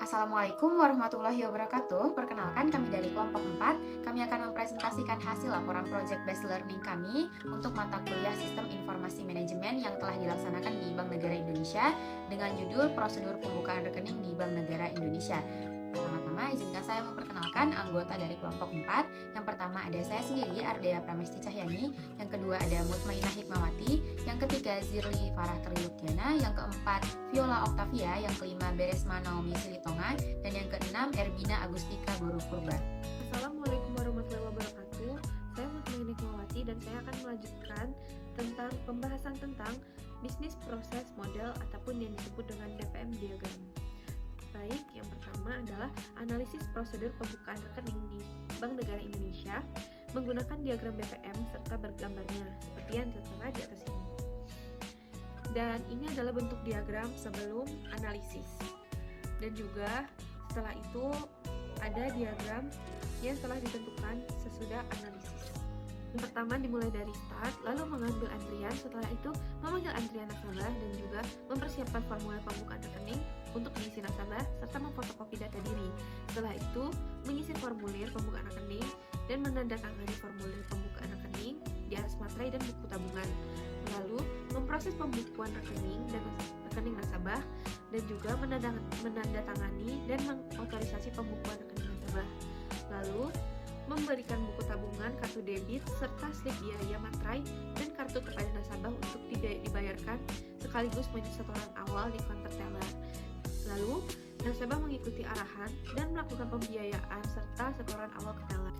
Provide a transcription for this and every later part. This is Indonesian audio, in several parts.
Assalamualaikum warahmatullahi wabarakatuh. Perkenalkan kami dari kelompok 4. Kami akan mempresentasikan hasil laporan project based learning kami untuk mata kuliah Sistem Informasi Manajemen yang telah dilaksanakan di Bank Negara Indonesia dengan judul Prosedur Pembukaan Rekening di Bank Negara Indonesia. Pertama-tama izinkan saya memperkenalkan anggota dari kelompok 4. Yang pertama ada saya sendiri, Ardea Pramesti Cahyani. Yang kedua ada Mutmainah Hikmawati. Yang ketiga Zirli Farah Trilukiana. Yang keempat Viola Octavia. Yang kelima Beresma Naomi Silitonga. Dan yang keenam Erbina Agustika Guru Purba. Assalamualaikum warahmatullahi wabarakatuh. Saya Mutmainah Hikmawati dan saya akan melanjutkan tentang pembahasan tentang bisnis proses model ataupun yang disebut dengan DPM diagram. Baik, yang pertama adalah analisis prosedur pembukaan rekening di Bank Negara Indonesia menggunakan diagram BPM serta bergambarnya seperti yang tertera di atas ini. Dan ini adalah bentuk diagram sebelum analisis. Dan juga setelah itu ada diagram yang telah ditentukan sesudah analisis. Yang pertama dimulai dari start, lalu mengambil antrian, setelah itu memanggil antrian nasabah dan juga mempersiapkan formulir pembukaan rekening untuk diisi nasabah serta memfotokopi data diri. Setelah itu mengisi formulir pembukaan rekening dan menandatangani formulir pembukaan rekening di atas materai dan buku tabungan. Lalu memproses pembukuan rekening dan rekening nasabah dan juga menandatangani dan mengotorisasi pembukuan rekening nasabah. Lalu memberikan buku tabungan, kartu debit, serta slip biaya materai dan kartu kepada nasabah untuk dibayarkan sekaligus setoran awal di counter teller. Lalu, nasabah mengikuti arahan dan melakukan pembiayaan serta setoran awal ke teller.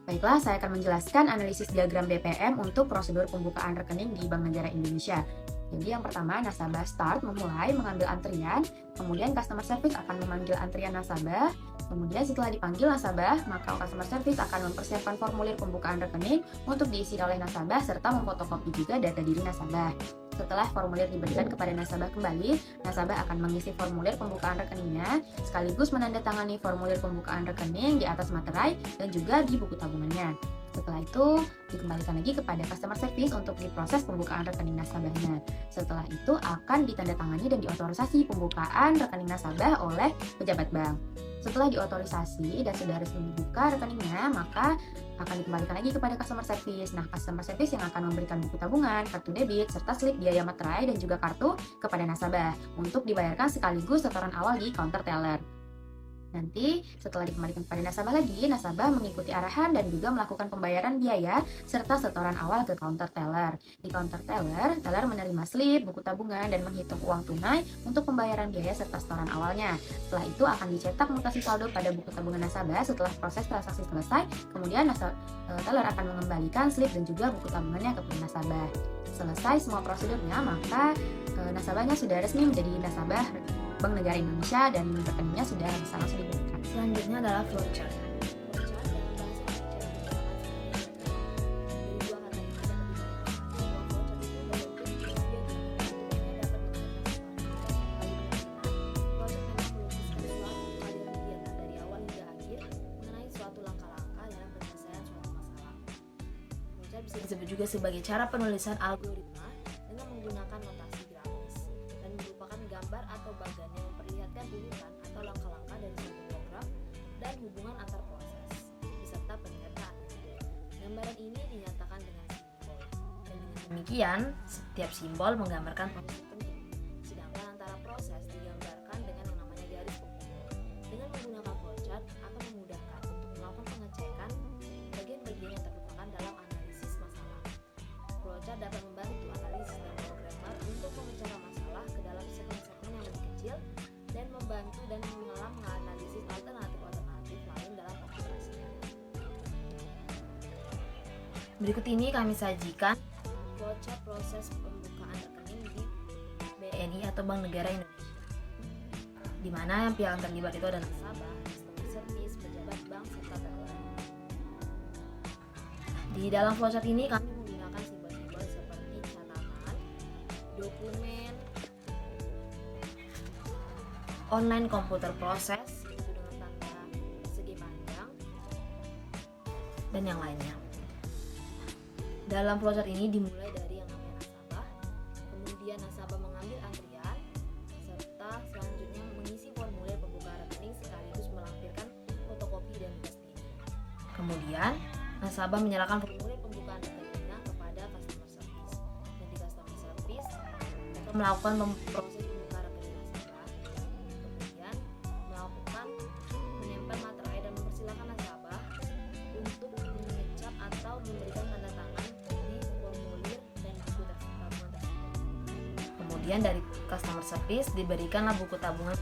Baiklah, saya akan menjelaskan analisis diagram BPM untuk prosedur pembukaan rekening di Bank Negara Indonesia. Jadi yang pertama, nasabah start memulai mengambil antrian, kemudian customer service akan memanggil antrian nasabah, kemudian setelah dipanggil nasabah, maka customer service akan mempersiapkan formulir pembukaan rekening untuk diisi oleh nasabah serta memfotokopi juga data diri nasabah. Setelah formulir diberikan kepada nasabah kembali, nasabah akan mengisi formulir pembukaan rekeningnya, sekaligus menandatangani formulir pembukaan rekening di atas materai dan juga di buku tabungannya. Setelah itu, dikembalikan lagi kepada customer service untuk diproses pembukaan rekening nasabahnya. Setelah itu, akan ditandatangani dan diotorisasi pembukaan rekening nasabah oleh pejabat bank. Setelah diotorisasi dan sudah resmi dibuka rekeningnya, maka akan dikembalikan lagi kepada customer service. Nah, customer service yang akan memberikan buku tabungan, kartu debit, serta slip biaya materai dan juga kartu kepada nasabah untuk dibayarkan sekaligus setoran awal di counter teller. Nanti setelah dikembalikan kepada nasabah lagi, nasabah mengikuti arahan dan juga melakukan pembayaran biaya serta setoran awal ke counter teller. Di counter teller, teller menerima slip, buku tabungan, dan menghitung uang tunai untuk pembayaran biaya serta setoran awalnya. Setelah itu akan dicetak mutasi saldo pada buku tabungan nasabah setelah proses transaksi selesai. Kemudian teller akan mengembalikan slip dan juga buku tabungannya kepada nasabah. Selesai semua prosedurnya, maka nasabahnya sudah resmi menjadi nasabah Bank Negara Indonesia dan rekeningnya sudah bisa langsung dibuka. Selanjutnya adalah flowchart. Bisa disebut juga sebagai cara penulisan algoritma dengan menggunakan notasi grafis dan merupakan gambar atau bagan yang memperlihatkan urutan atau langkah-langkah dari suatu program dan hubungan antar proses beserta penyertaan. Gambaran ini dinyatakan dengan simbol dan dengan demikian setiap simbol menggambarkan proses tertentu, sedangkan antara proses digambarkan dengan yang namanya garis penghubung. Dengan menggunakan flowchart akan memudahkan untuk melakukan pengecekan bagian-bagian yang terlupakan dalam analisis masalah. Flowchart dapat membantu analisis dan programmer untuk memecah masalah ke dalam segmen-segmen yang lebih kecil dan membantu dan menganalisis alternatif-alternatif lain dalam operasinya. Berikut ini kami sajikan flowchart proses pembukaan rekening di BNI atau Bank Negara Indonesia, di mana yang pihak terlibat itu adalah nasabah, customer service, pejabat bank, serta teller. Di dalam flowchart ini kami menggunakan simbol-simbol seperti catatan, dokumen, online komputer proses itu dengan tanda segi panjang dan yang lainnya. Dalam flowchart ini dimulai dari yang namanya nasabah, kemudian nasabah mengambil antrian serta selanjutnya mengisi formulir pembukaan rekening Kemudian, nasabah menyerahkan formulir pembukaan rekeningnya kepada customer service. Dan di customer service, mereka melakukan proses pembukaan rekening nasabah. Kemudian, melakukan menyimpan materai dan mempersilakan nasabah untuk mengecap atau memberikan tanda tangan di formulir dan buku tabungan tersebut. Kemudian dari customer service diberikanlah buku tabungan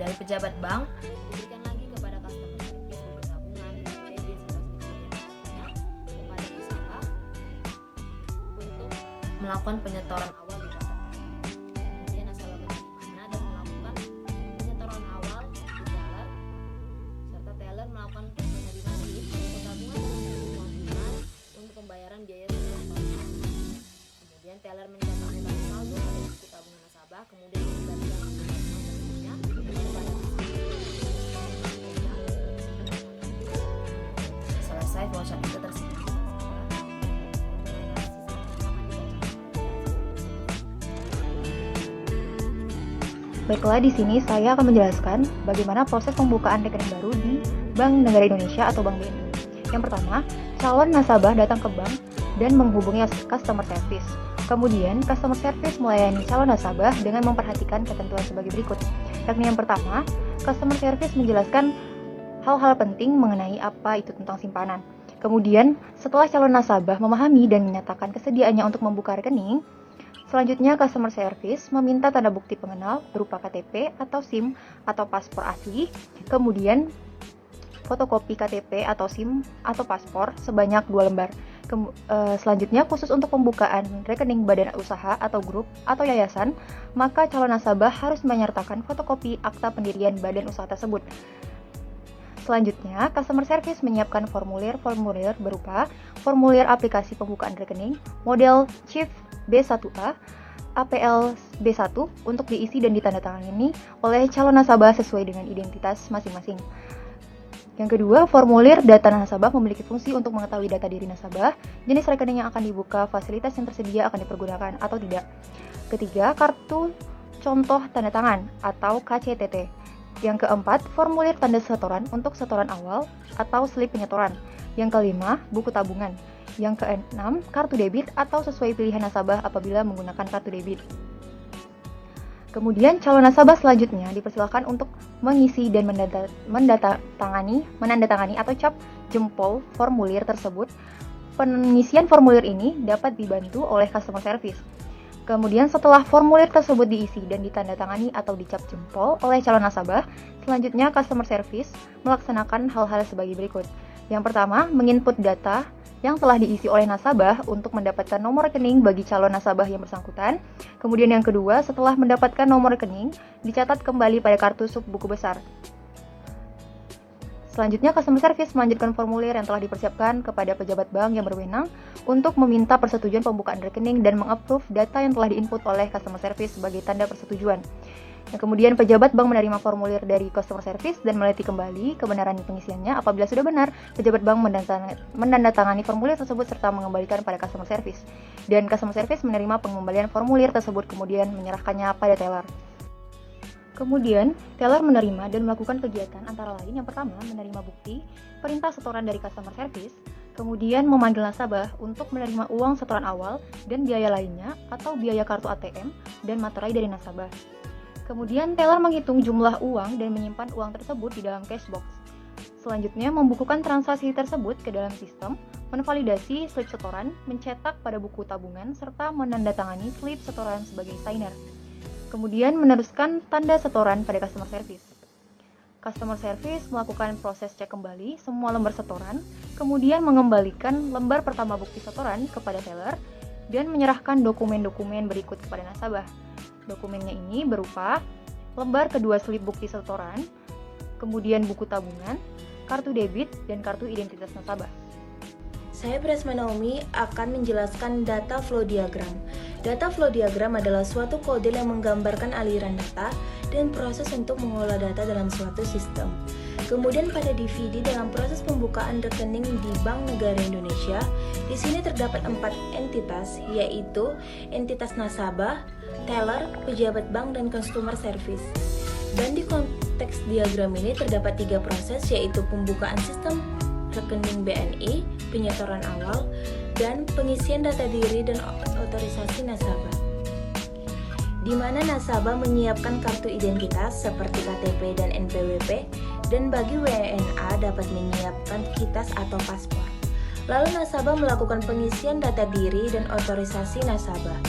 dari pejabat bank diberikan lagi kepada customer service buku tabungan DP kepada nasabah untuk melakukan penyetoran awal di data. Kemudian nasabah menerimanya dan melakukan penyetoran awal di teller, serta teller melakukan penerimaan slip buku tabungan dengan uang tunai untuk pembayaran biaya transaksi. Kemudian teller mencatat utang saldo pada buku tabungan nasabah, kemudian mengembalikan selesai voucher itu tersedia. Baiklah, di sini saya akan menjelaskan bagaimana proses pembukaan rekening baru di Bank Negara Indonesia atau Bank BNI. Yang pertama, calon nasabah datang ke bank dan menghubungi customer service. Kemudian, customer service melayani calon nasabah dengan memperhatikan ketentuan sebagai berikut. Yakni yang pertama, customer service menjelaskan hal-hal penting mengenai apa itu tentang simpanan. Kemudian, setelah calon nasabah memahami dan menyatakan kesediaannya untuk membuka rekening, selanjutnya customer service meminta tanda bukti pengenal berupa KTP atau SIM atau paspor asli, kemudian fotokopi KTP atau SIM atau paspor sebanyak 2 lembar. Selanjutnya, khusus untuk pembukaan rekening badan usaha atau grup atau yayasan, maka calon nasabah harus menyertakan fotokopi akta pendirian badan usaha tersebut. Selanjutnya, customer service menyiapkan formulir-formulir berupa formulir aplikasi pembukaan rekening, model CHIF B1A, APL B1 untuk diisi dan ditandatangani oleh calon nasabah sesuai dengan identitas masing-masing. Yang kedua, formulir data nasabah memiliki fungsi untuk mengetahui data diri nasabah, jenis rekening yang akan dibuka, fasilitas yang tersedia akan dipergunakan atau tidak. Ketiga, kartu contoh tanda tangan atau KCTT. Yang keempat, formulir tanda setoran untuk setoran awal atau slip penyetoran. Yang kelima, buku tabungan. Yang keenam, kartu debit atau sesuai pilihan nasabah apabila menggunakan kartu debit. Kemudian calon nasabah selanjutnya dipersilakan untuk mengisi dan menandatangani atau cap jempol formulir tersebut. Pengisian formulir ini dapat dibantu oleh customer service. Kemudian setelah formulir tersebut diisi dan ditandatangani atau dicap jempol oleh calon nasabah, selanjutnya customer service melaksanakan hal-hal sebagai berikut. Yang pertama, menginput data yang telah diisi oleh nasabah untuk mendapatkan nomor rekening bagi calon nasabah yang bersangkutan. Kemudian yang kedua, setelah mendapatkan nomor rekening, dicatat kembali pada kartu sub buku besar. Selanjutnya, customer service melanjutkan formulir yang telah dipersiapkan kepada pejabat bank yang berwenang untuk meminta persetujuan pembukaan rekening dan mengapprove data yang telah diinput oleh customer service sebagai tanda persetujuan. Kemudian pejabat bank menerima formulir dari customer service dan meliti kembali kebenaran pengisiannya. Apabila sudah benar, pejabat bank menandatangani formulir tersebut serta mengembalikan pada customer service. Dan customer service menerima pengembalian formulir tersebut kemudian menyerahkannya pada teller. Kemudian, teller menerima dan melakukan kegiatan antara lain yang pertama, menerima bukti perintah setoran dari customer service, kemudian memanggil nasabah untuk menerima uang setoran awal dan biaya lainnya atau biaya kartu ATM dan materai dari nasabah. Kemudian teller menghitung jumlah uang dan menyimpan uang tersebut di dalam cash box. Selanjutnya membukukan transaksi tersebut ke dalam sistem, menvalidasi slip setoran, mencetak pada buku tabungan, serta menandatangani slip setoran sebagai signer. Kemudian meneruskan tanda setoran pada customer service. Customer service melakukan proses cek kembali semua lembar setoran, kemudian mengembalikan lembar pertama bukti setoran kepada teller, dan menyerahkan dokumen-dokumen berikut kepada nasabah. Dokumennya ini berupa lembar kedua slip bukti setoran, kemudian buku tabungan, kartu debit, dan kartu identitas nasabah. Saya Presma Naomi akan menjelaskan data flow diagram. Data flow diagram adalah suatu kode yang menggambarkan aliran data dan proses untuk mengolah data dalam suatu sistem. Kemudian pada DVD dalam proses pembukaan rekening di Bank Negara Indonesia, di sini terdapat 4 entitas, yaitu entitas nasabah, teller, pejabat bank, dan customer service. Dan di konteks diagram ini terdapat 3 proses, yaitu pembukaan sistem rekening BNI, penyetoran awal, dan pengisian data diri dan otorisasi nasabah. Di mana nasabah menyiapkan kartu identitas seperti KTP dan NPWP, dan bagi WNA dapat menyiapkan kitas atau paspor. Lalu nasabah melakukan pengisian data diri dan otorisasi nasabah.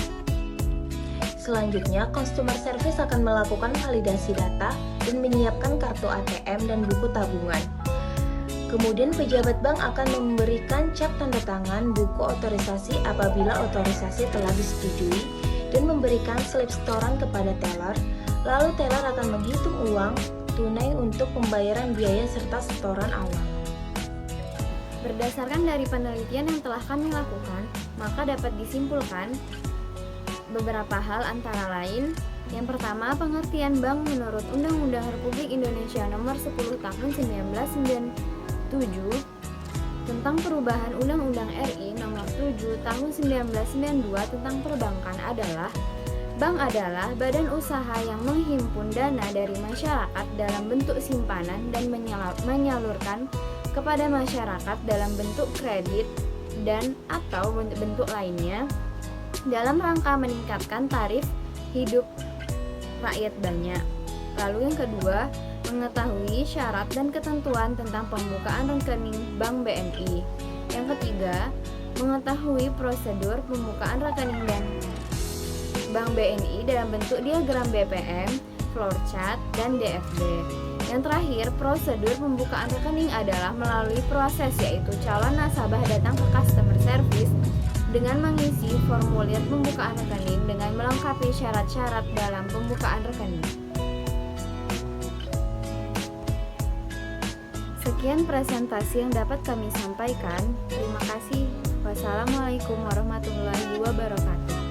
Selanjutnya, customer service akan melakukan validasi data dan menyiapkan kartu ATM dan buku tabungan. Kemudian pejabat bank akan memberikan cap tanda tangan buku otorisasi apabila otorisasi telah disetujui dan memberikan slip setoran kepada teller. Lalu teller akan menghitung uang tunai untuk pembayaran biaya serta setoran awal. Berdasarkan dari penelitian yang telah kami lakukan, maka dapat disimpulkan beberapa hal antara lain. Yang pertama, pengertian bank menurut Undang-Undang Republik Indonesia Nomor 10 Tahun 1997 tentang perubahan Undang-Undang RI Nomor 7 Tahun 1992 tentang perbankan adalah bank adalah badan usaha yang menghimpun dana dari masyarakat dalam bentuk simpanan dan menyalurkan kepada masyarakat dalam bentuk kredit dan atau bentuk lainnya dalam rangka meningkatkan tarif hidup rakyat banyak. Lalu yang kedua, mengetahui syarat dan ketentuan tentang pembukaan rekening Bank BNI. Yang ketiga, mengetahui prosedur pembukaan rekening dan Bank BNI dalam bentuk diagram BPM, flowchart, dan DFD. Yang terakhir, prosedur pembukaan rekening adalah melalui proses, yaitu calon nasabah datang ke customer service dengan mengisi formulir pembukaan rekening dengan melengkapi syarat-syarat dalam pembukaan rekening. Sekian presentasi yang dapat kami sampaikan. Terima kasih. Wassalamualaikum warahmatullahi wabarakatuh.